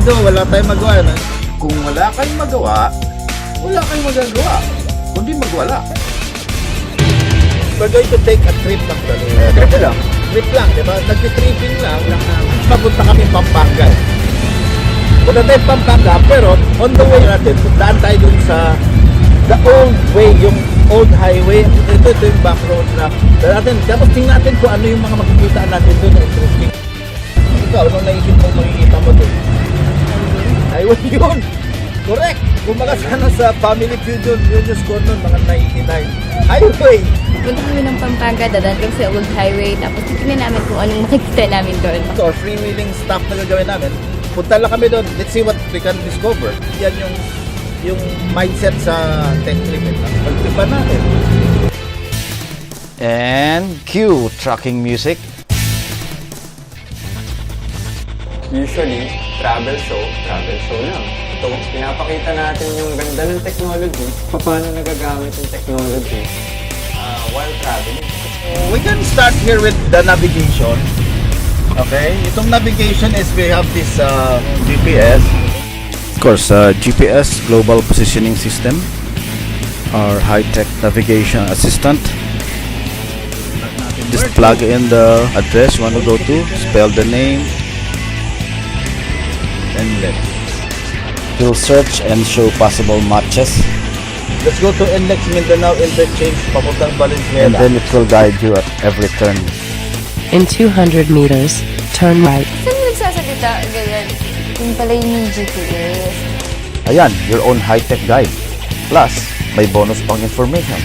sigurado wala tayong magawa. No? Kung wala kayong magawa, wala kayong magagawa. Kundi magwala. We're going to take a trip lang. Trip lang. Trip lang, di ba? Nag-tripping lang. Papunta kami Pampanga. Punta tayo Pampanga, pero on the way natin, daan tayo dun sa the old way, yung old highway. Ito yung back road na natin. Tapos tingnan natin kung ano yung mga makikita natin doon na interesting. Ikaw, anong naisip mong makikita mo doon? Highway yun! Correct! Kumbaga sana sa Family Feud yun yung score nun, mga 99. Highway! Punta kami ng Pampanga, dadaan kami sa old highway, tapos titignan namin kung anong makikita namin doon. So, our freewheeling stuff na gagawin namin, punta lang kami doon, let's see what we can discover. Yan yung mindset sa tech trip. Pagtripan natin. And cue tracking music. Usually, travel show lang. Ito, pinapakita natin yung ganda ng technology, paano nagagamit yung technology while traveling. We can start here with the navigation. Okay, itong navigation is we have this GPS. Of course, GPS, Global Positioning System, our high-tech navigation assistant. Just plug in the address you want to go to, spell the name, and then it will search and show possible matches, Let's go to NLEX Mindanao Interchange, papuntang Valenzuela. and then it will guide you at every turn. In 200 meters, turn right. Saan nagsasalita? Ganyan. Yung pala yung GPS. Ayan, your own high-tech guide. Plus, may bonus pang information.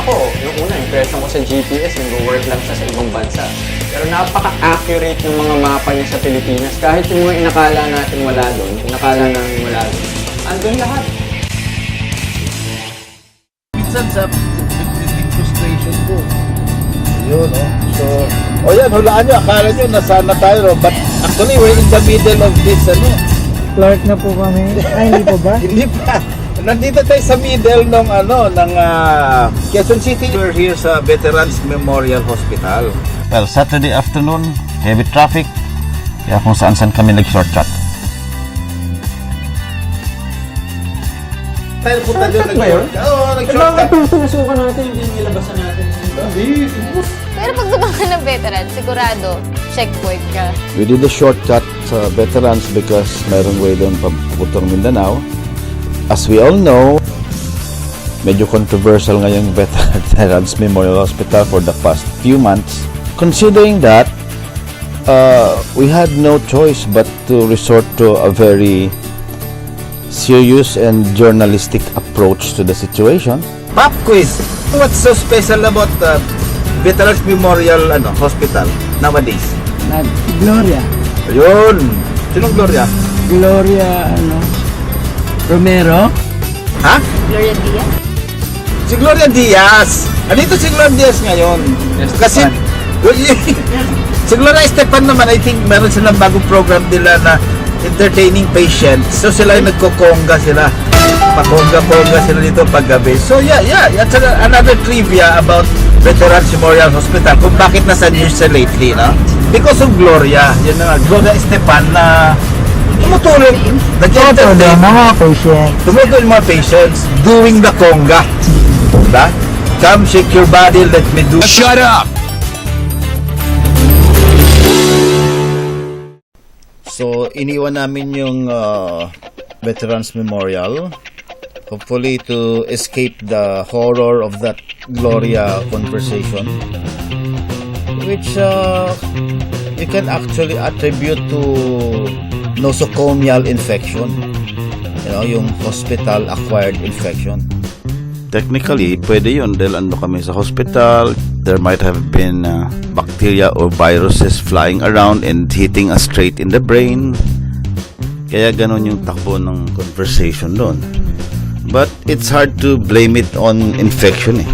Ako, yung una, impression ko sa GPS, nag-work lang siya sa ibang bansa. Pero napaka-accurate ng mga mapa niya sa Pilipinas. Kahit yung mga inakala natin wala doon, inakala namin wala doon, andun lahat. Minsan sa frustration ko. Yun, oh. So, yan, hulaan nyo. Akala nyo, nasaan na tayo. But actually, we're in the middle of this, Clark na po kami. Ay, hindi po ba? Hindi pa. Nandito tayo sa middle ng Quezon City. We're here sa Veterans Memorial Hospital. Well, Saturday afternoon, heavy traffic. Kaya kung saan-saan kami nag-shortcut. Tayo punta doon. Shortcut ba yun? Oo, nag-shortcut. Pinasukan natin, hindi nilabasan natin. Pero pag dumaan ka ng veteran, sigurado, checkpoint ka. We did a shortcut sa veterans because mayroong way doon papuntang Mindanao. As we all know, medyo controversial ngayong Veterans Memorial Hospital for the past few months. Considering that, we had no choice but to resort to a very serious and journalistic approach to the situation. Pop quiz. What's so special about the Veterans Memorial Hospital nowadays? Gloria. Ayun. Sinong Gloria? Gloria, Romero. Ha? Gloria Diaz. Si Gloria Diaz. Andito si Gloria Diaz ngayon. Kasi si Gloria Estepan naman, I think meron silang bagong program nila na entertaining patients. So sila yung nagkokongga sila. Pakongga-pongga sila dito paggabi. So yeah. That's another trivia about Veterans Memorial Hospital. Kung bakit nasa news sa lately, no? Because of Gloria. Yun na nga, Gloria Estepan na tumutulong. Nag-entertain. Mga patient. Tumutulong yung mga patients doing the conga. Diba? Come shake your body, let me do. Shut up! So, iniwan namin yung Veterans Memorial. Hopefully to escape the horror of that Gloria conversation. Which you can actually attribute to nosocomial infection. Yung hospital-acquired infection. Technically, pwede yun dahil ando kami sa hospital. There might have been bacteria or viruses flying around and hitting us straight in the brain. Kaya ganun yung takbo ng conversation doon. But it's hard to blame it on infection eh.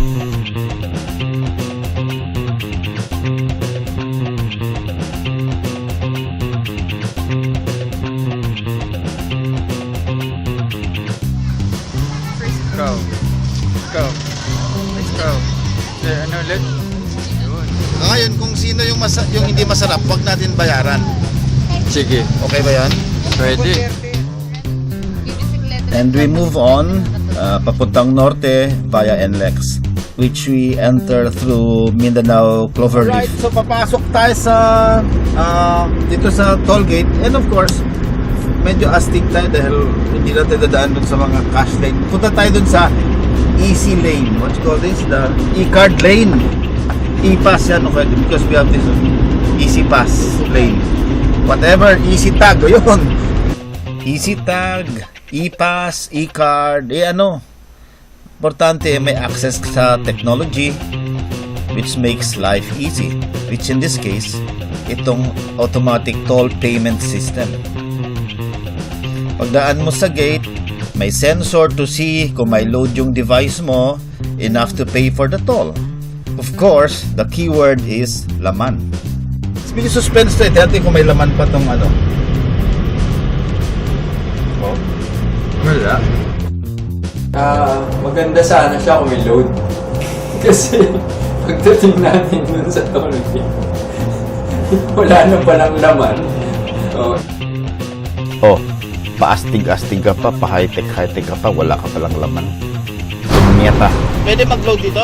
Go. Let's go. Ano ulit? Yun. Ngayon, kung sino yung, yung hindi masarap, wag natin bayaran. Sige. Okay ba yan? Pwede. And we move on, papuntang norte via NLEX, which we enter through Mindanao Cloverleaf. Right, so papasok tayo sa dito sa toll gate, and of course, medyo astig tayo dahil hindi natin dadaan dun sa mga cash lane. Punta tayo dun sa easy lane. What you call this? The e-card lane. E-pass yan, okay? Because we have this easy pass lane. Whatever, easy tag, o yun. Easy tag, e-pass, e-card, importante may access sa technology which makes life easy, which in this case, itong automatic toll payment system. Pagdaan mo sa gate, may sensor to see kung may load yung device mo enough to pay for the toll. Of course, the keyword is laman. Speaking suspense to, natin kung may laman pa tong Wala. Maganda sana siya kung may load. Kasi pagdating natin dun sa toll gate, wala na palang laman. Paastig-astig ka pa, pa-high-tech ka pa, wala ka palang laman. Tumiyata. Pwede mag-load dito?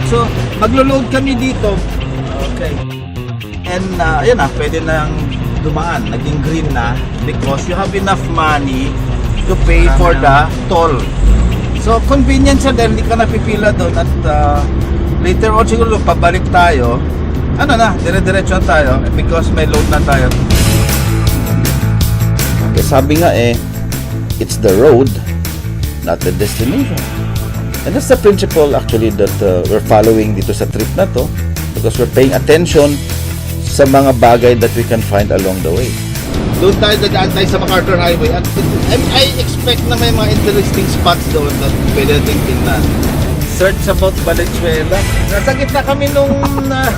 So, maglo-load kami dito. Okay. And, ayun pwede nang dumaan. Naging green na because you have enough money to pay for the toll. So, convenient siya dahil hindi ka napipila doon at later on siguro pabalik tayo. Dire-diretso na tayo because may load na tayo. Sabi nga it's the road, not the destination. And that's the principle actually that we're following dito sa trip na to, because we're paying attention sa mga bagay that we can find along the way. Doon tayo dadaan tayo sa MacArthur Highway at I expect na may mga interesting spots doon na pwede natin tingnan. Search about Valenzuela. Nasa gitna kami nung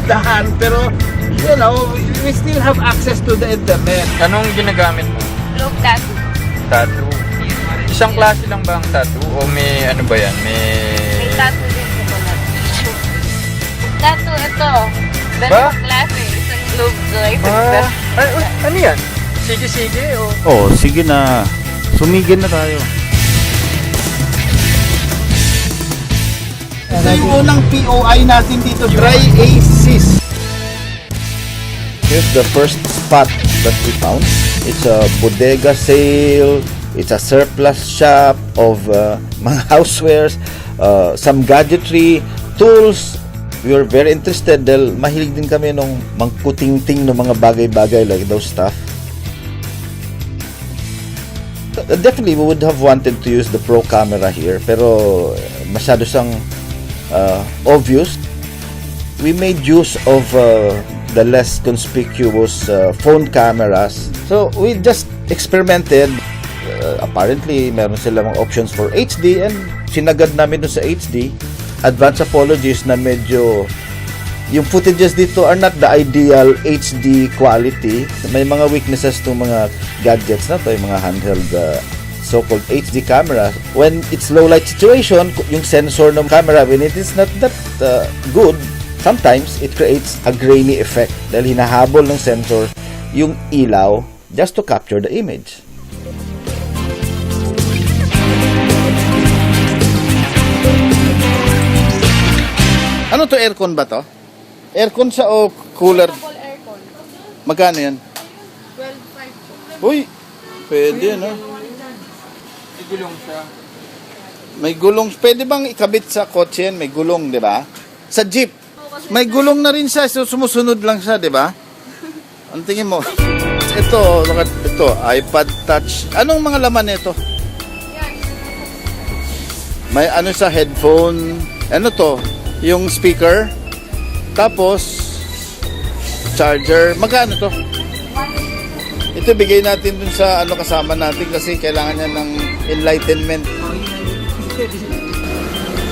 daan pero we still have access to the internet. Anong ginagamit mo? Look, tattoo. Tattoo. Isang klase lang ba ang tattoo? O may ano ba yan? May tattoo din sa balat. Tattoo, ito. Ba? Dalawang klase. Isang globe joy. Ano yan? Sige-sige o? Oh, sige na. Sumigil na tayo. Ito yung unang POI natin dito, Dry Aces. Here's the first spot that we found. It's a bodega sale. It's a surplus shop of mga housewares, some gadgetry, tools. We were very interested dahil mahilig din kami nung mangkuting-ting ng mga bagay-bagay like those stuff. Definitely, we would have wanted to use the Pro camera here, pero masyado siyang obvious. We made use of the less conspicuous phone cameras. So, we just experimented. Apparently, meron sila mga options for HD and sinagad namin dun sa HD. Advance apologies na medyo yung footages dito are not the ideal HD quality. May mga weaknesses itong mga gadgets na to, yung mga handheld so-called HD camera. When it's low light situation, yung sensor ng camera, when it is not that good, sometimes it creates a grainy effect dahil hinahabol ng sensor yung ilaw just to capture the image. Ano to, aircon ba to? Aircon siya o cooler? Aircon. Magkano yan? 12.5. Uy, pwede no? May gulong siya. May gulong. Pwede bang ikabit sa kotse yan? May gulong, di ba? Sa jeep. May gulong na rin siya. So, sumusunod lang siya, di ba? Ang tingin mo? Ito, iPad Touch. Anong mga laman nito? May ano sa headphone. Ano to? Yung speaker. Tapos, charger. Magkano to? Ito bigay natin dun sa ano kasama natin kasi kailangan niya ng enlightenment.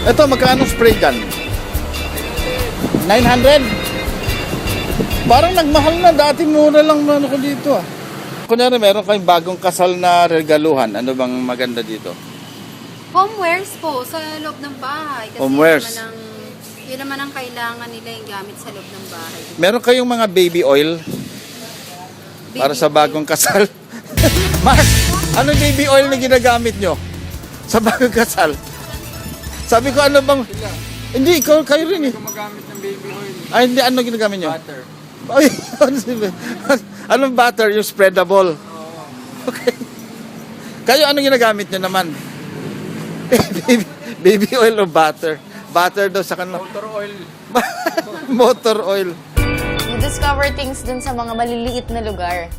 Ito, magkano spray gun? 900? Parang nagmahal na. Dati mura lang ano ko dito Kunyari, meron kayong bagong kasal na regaluhan. Ano bang maganda dito? Homewares po sa loob ng bahay. Kasi Homewares. Yun naman ang kailangan nila yung gamit sa loob ng bahay. Meron kayong mga baby oil para sa bagong kasal? Mark, anong baby oil na ginagamit nyo sa bagong kasal? Sabi ko, ano bang... Hindi, kayo rin eh. Gumagamit ng baby oil. Ay, hindi, ano ginagamit nyo? Butter. Ay, anong butter? Yung spreadable? Okay. Kayo, ano ginagamit nyo naman? Baby oil o butter? Butter daw sa kanila. Motor oil. Motor oil. You discover things dun sa mga maliliit na lugar.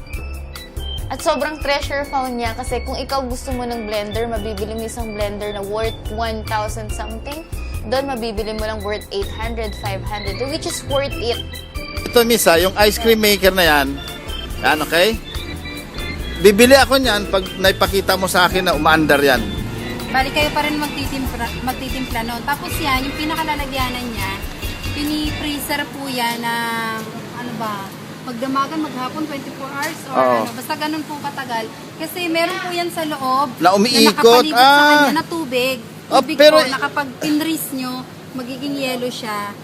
At sobrang treasure found niya kasi kung ikaw gusto mo ng blender, mabibili mo isang blender na worth 1,000 something. Doon mabibili mo lang worth 800, 500, which is worth it. Ito, Misa, yung ice cream maker na yan. Yan, okay? Bibili ako niyan pag naipakita mo sa akin na umaandar yan. Bali kayo pa rin magtitimpla noon. Tapos yan, yung pinakalalagyanan niya, pini-freezer po yan ng, ano ba, magdamagan maghapon 24 hours or Oo. ano, basta ganun po katagal. Kasi meron po yan sa loob Na umiikot, nakapalibot sa kanya na tubig. Ah, Tubig pero- po, na kapag pinreeze nyo, magiging yellow siya.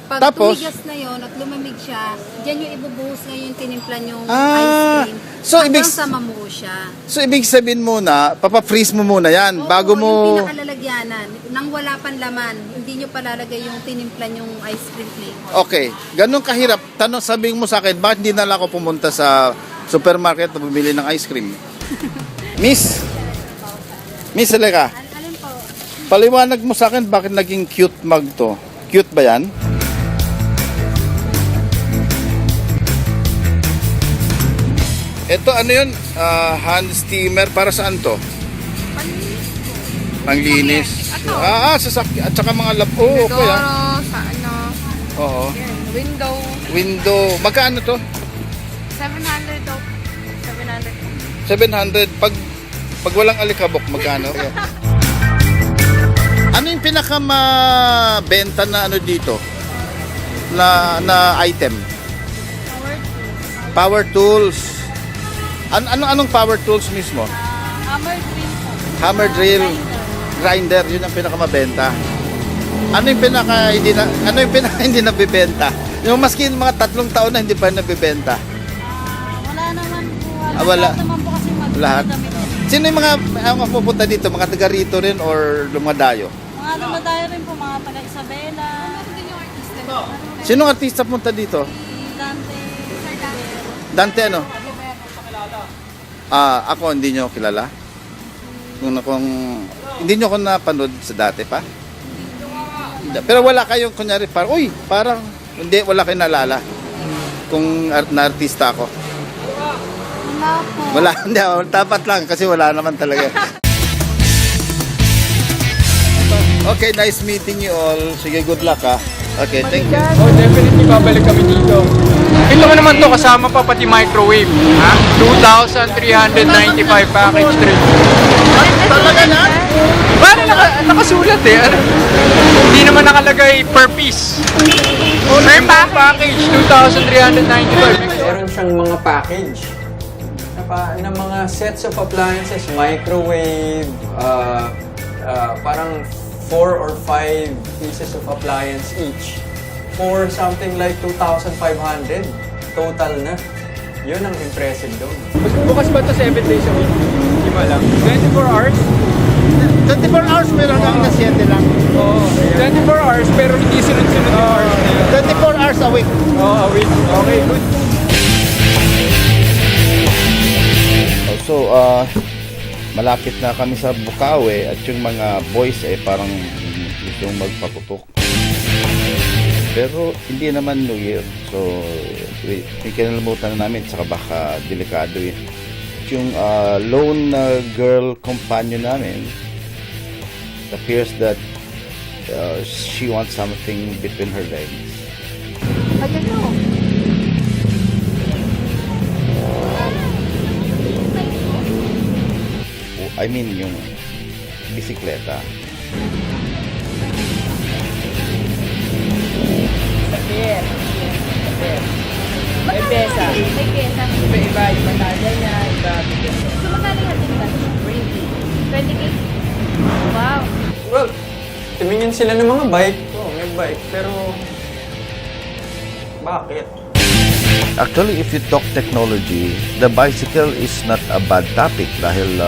Pag Tapos- tumigas na yon at lumamig siya, dyan yung ibubuhos ngayon yung tinimpla yung Ah, ice cream. so hanggang ibig- sa mamuo siya. So, ibig sabihin muna, papafreeze mo muna yan Oo, bago mo... yung pinakalalagyanan, nang wala pang laman, hindi nyo palalagay yung tinimpla yung ice cream flavor. Okay, ganun kahirap. Sabihin mo sa akin, bakit hindi na lang ako pumunta sa supermarket na bumili ng ice cream? Miss, halika. Alin po? Paliwanag mo sa akin bakit naging cute mug to. Cute ba yan? Ito ano yun? Hand steamer. Para saan to? Panglinis. Sasakyan. At saka mga lap. Oh, okay ah. sa ano, Oo. window, Window. Magkano to? 700 daw. 700. 700. Pag walang alikabok, magkano? Ano yung pinakamabenta na ano dito? Na item? Power tools. Anong power tools mismo? Hammer drill po. Hammer drill, grinder, yun ang pinakamabenta. Ano yung pinaka hindi nabibenta? Yung maski mga 3 taon na hindi pa nabibenta. Wala naman po. Wala. Lahat naman po kasi Lahat. kami. Sino yung mga pupunta dito? Mga taga rito rin or lumadayo? Mga lumadayo rin po, mga taga-Isabela. Meron din yung artista. Sinong artista punta dito? Dante. Dante ano? Ako hindi nyo kilala. Kung hindi nyo ako napanood sa dati pa. Hindi. Pero wala kayong kunyari parang hindi, wala kayong naalala kung na-artista ako. Wala po. Wala, hindi, tapat lang kasi wala naman talaga. Okay, nice meeting you all. Sige, good luck ha. Okay, thank you. Oh, definitely babalik kami dito. Ito ka naman to, kasama pa pati microwave. Ha? 2,395 package trip. Talaga na? Paano nakasulat eh? Ano? Hindi naman nakalagay per piece. Per package, 2,395. Meron siyang mga package na mga sets of appliances, microwave, parang 4 or 5 pieces of appliance each for something like 2,500 total na. Yun ang impressive doon. Bukas ba ito 7 days a week? Hindi mo alam. 24 hours? 24 hours meron lang na 7 lang. Oo. 24 hours pero hindi sunod-sunod yung hours na yun. 24 hours a week. Oo, a week. Okay, good. So, malapit na kami sa Bukawi at yung mga boys parang gustong magpaputok. Pero hindi naman New Year. So, kinalimutan na namin saka baka delikado eh. Yung lone girl companion namin, it appears that she wants something between her legs. I don't know. I mean, yung bisikleta. May pesa. May pesa. Iba-iba yung matanda niya, iba. So, magkano yung ating 20K? Wow. tumingin sila ng mga bike. Oo, may bike. Pero, bakit? Actually, if you talk technology, the bicycle is not a bad topic dahil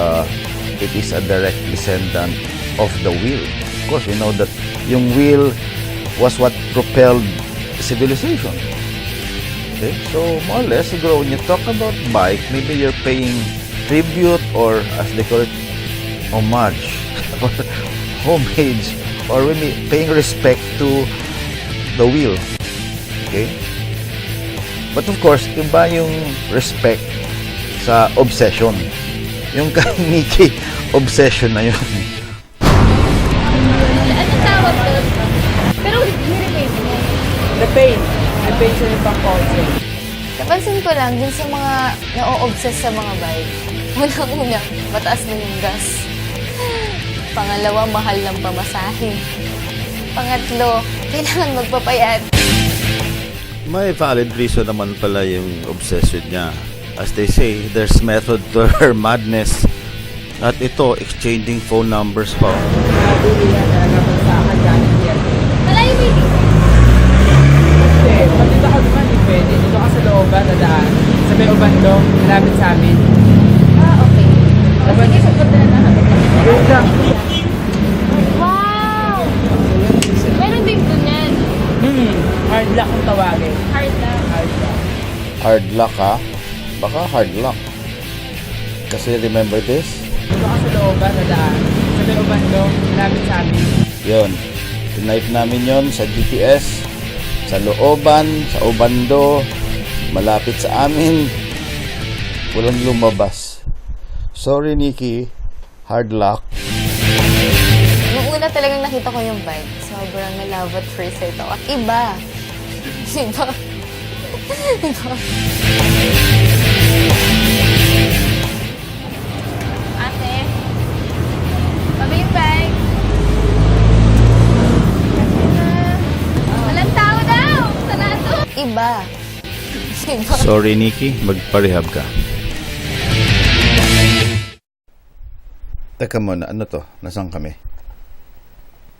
it is a direct descendant of the wheel. Of course, we know that yung wheel was what propelled civilization. Okay? So, more or less, siguro, when you talk about bike, maybe you're paying tribute or, as they call it, homage or homage or maybe paying respect to the wheel. Okay? But of course, iba yung respect sa obsession. Yung kay Mickey, obsession na yun. Anong tawag doon? Pero ni-repaint mo. The pain siya yung pang-concert. Napansin ko lang din sa mga na-o-obsess sa mga bike. Unang-una, mataas na yung gas. Pangalawa, mahal ng pamasahe. Pangatlo, kailangan magpapayat. May valid reason naman pala yung obsession niya. As they say, there's method to her madness. At ito, exchanging phone numbers pa. Nabili yan na naman sa akin galing yan. Malayo mo yun. Kasi, pag dito ka naman, hindi pwede. Dito ka sa looban, na daan. Sa may ubando, malapit sa amin. Ah, okay. O, sige, pupunta na natin. Wait lang. Wow! Meron din doon yan. Hard luck ang tawagin. Hard lang. Hard luck. Hard luck ha? Baka hard luck. Kasi remember this? Dito ka sa looban, na daan. Sa may ubando, malapit sa amin. Yun. Tinipe namin yon sa GPS, sa looban, sa ubando, malapit sa amin. Walang lumabas. Sorry, Nikki. Hard luck. Nung una talagang nakita ko yung bike, sobrang na-love at first sight ako. Iba. Iba. Iba. Ate, baba yung bike. Walang tao daw! Sarado! Iba. Iba. Sorry, Nikki. Magparehab ka. Teka muna, ano to? Nasaan kami?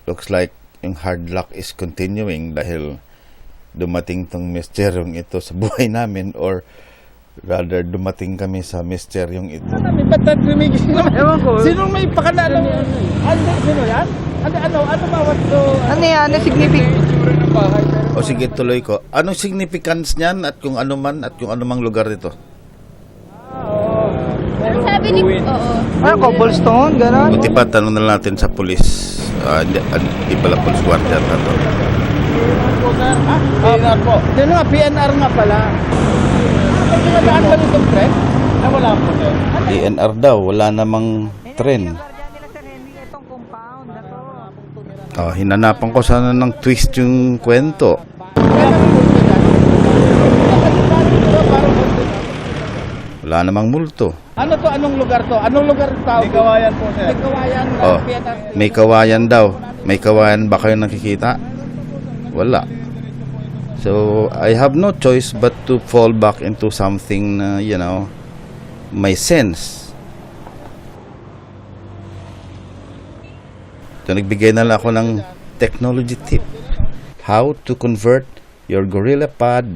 Looks like yung hard luck is continuing dahil dumating tong misteryong ito sa buhay namin or rather dumating kami sa misteryong ito. Ba't tumigil naman? Ewan ko. Sinong may pakalalang? Sino yan? Ano bawat to? Ano yan? Ano significant? O sige, tuloy ko. Anong significance niyan at kung ano man at kung ano mang lugar nito? Ang sabi ni... Oo. Cobblestone? Ganon? Buti pa, tanong na natin sa pulis. Hindi pala pulis guardian na to. PNR po. Yun nga, PNR nga pala. May pinadaan ba nitong tren? Ay, wala po. DNR daw, wala namang tren. Oh, hinanapan ko sana ng twist yung kwento. Wala namang multo. Ano to? Anong lugar to? Anong lugar tawag? May kawayan po, sir. May kawayan. Oh, may kawayan daw. May kawayan ba kayo nakikita? Wala. So, I have no choice but to fall back into something na, may sense. So, nagbigay na lang ako ng technology tip. How to convert your Gorilla Pod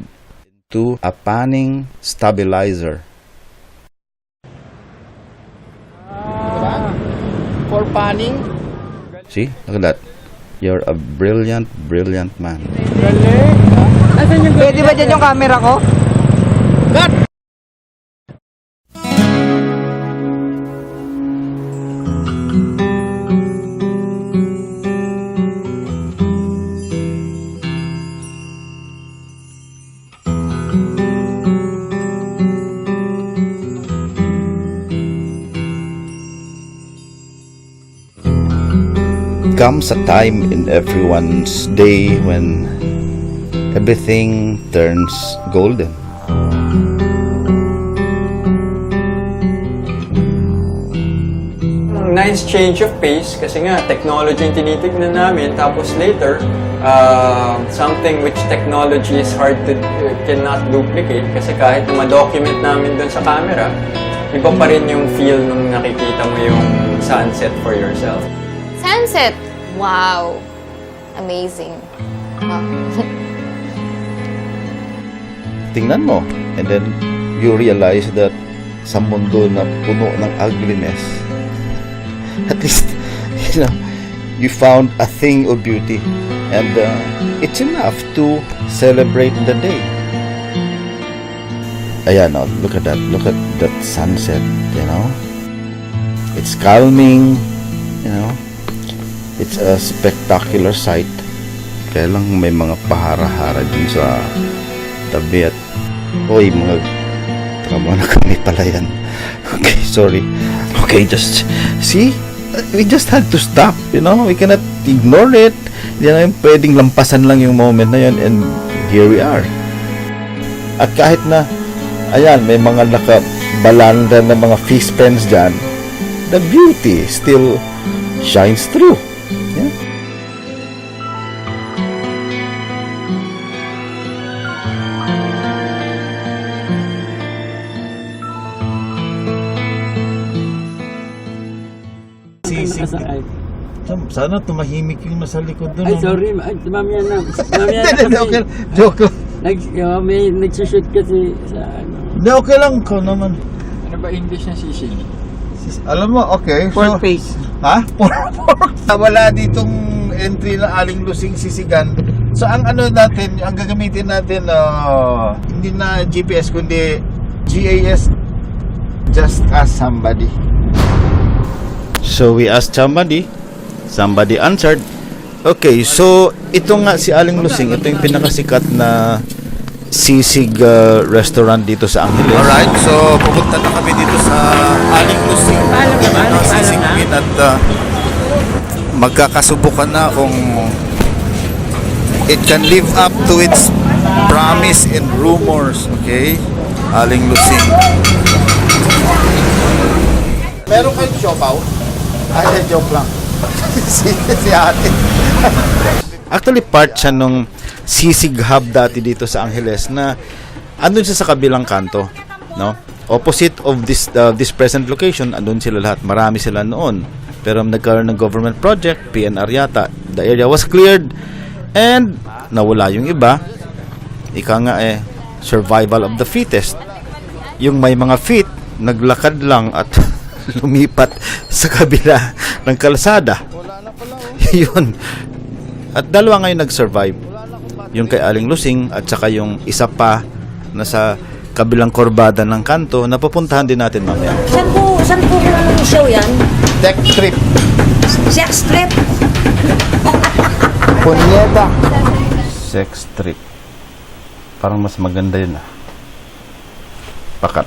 to a panning stabilizer. For panning? See? Look at that. You're a brilliant, brilliant man. Pwede ba dyan yung camera ko? Cut! Comes a time in everyone's day when everything turns golden. Nice change of pace kasi nga technology yung tinitignan namin tapos later something which technology is hard to cannot duplicate kasi kahit na ma-document namin dun sa camera iba pa rin yung feel nung nakikita mo yung sunset for yourself. Sunset! Wow! Amazing. Wow. Tingnan mo. And then, you realize that sa mundo na puno ng ugliness, at least, you know, you found a thing of beauty. And it's enough to celebrate the day. Ayan, oh, look at that. Look at that sunset, you know. It's calming, you know. It's a spectacular sight. Kaya lang may mga pahara-hara din sa tabi at oy, mga tama na kami pala yan. Okay, sorry. Okay, just see, we just had to stop, you know. We cannot ignore it. Hindi namin pwedeng lampasan lang yung moment na yun, and here we are. At kahit na ayan, may mga nakabalanda na mga fish pens dyan, the beauty still shines through. Yeah? Sana tumahimik yung nasa likod doon. Ay, sorry. Ay, mamaya na. Mamaya na kami. Okay, joke lang. May nagsushoot kasi sa ano. Hindi, okay lang ko naman. Ano ba English na sisig? Alam mo, okay. Pork face. Ha? Pork. Wala ditong entry na Aling Lusing sisigan. So, ang ano natin, ang gagamitin natin, hindi na GPS, kundi GAS. Just ask somebody. So, we asked somebody. Somebody answered. Okay, so, ito nga si Aling Lusing. Ito yung pinakasikat na sisig restaurant dito sa Angeles. Alright, so pupunta na kami dito sa Aling Lusing. Sisig Queen at magkakasubukan na kung it can live up to its promise and rumors. Okay? Aling Lusing. Meron kayong siopaw? Ay, joke lang. si ate. Actually, part siya nung sisig hub dati dito sa Angeles na andun siya sa kabilang kanto, no? Opposite of this present location, andun sila lahat. Marami sila noon. Pero nagkaroon ng government project, PNR yata. The area was cleared and nawala yung iba. Ika nga survival of the fittest. Yung may mga fit, naglakad lang at lumipat sa kabila ng kalsada. Yun. At dalawa ngayon nag-survive. Yung kay Aling Lusing at saka yung isa pa na sa kabilang korbada ng kanto na pupuntahan din natin mamaya. Saan po yung show yan? Deck trip. Sex trip? Punyeta. Sex trip. Parang mas maganda yun ah. Pakat.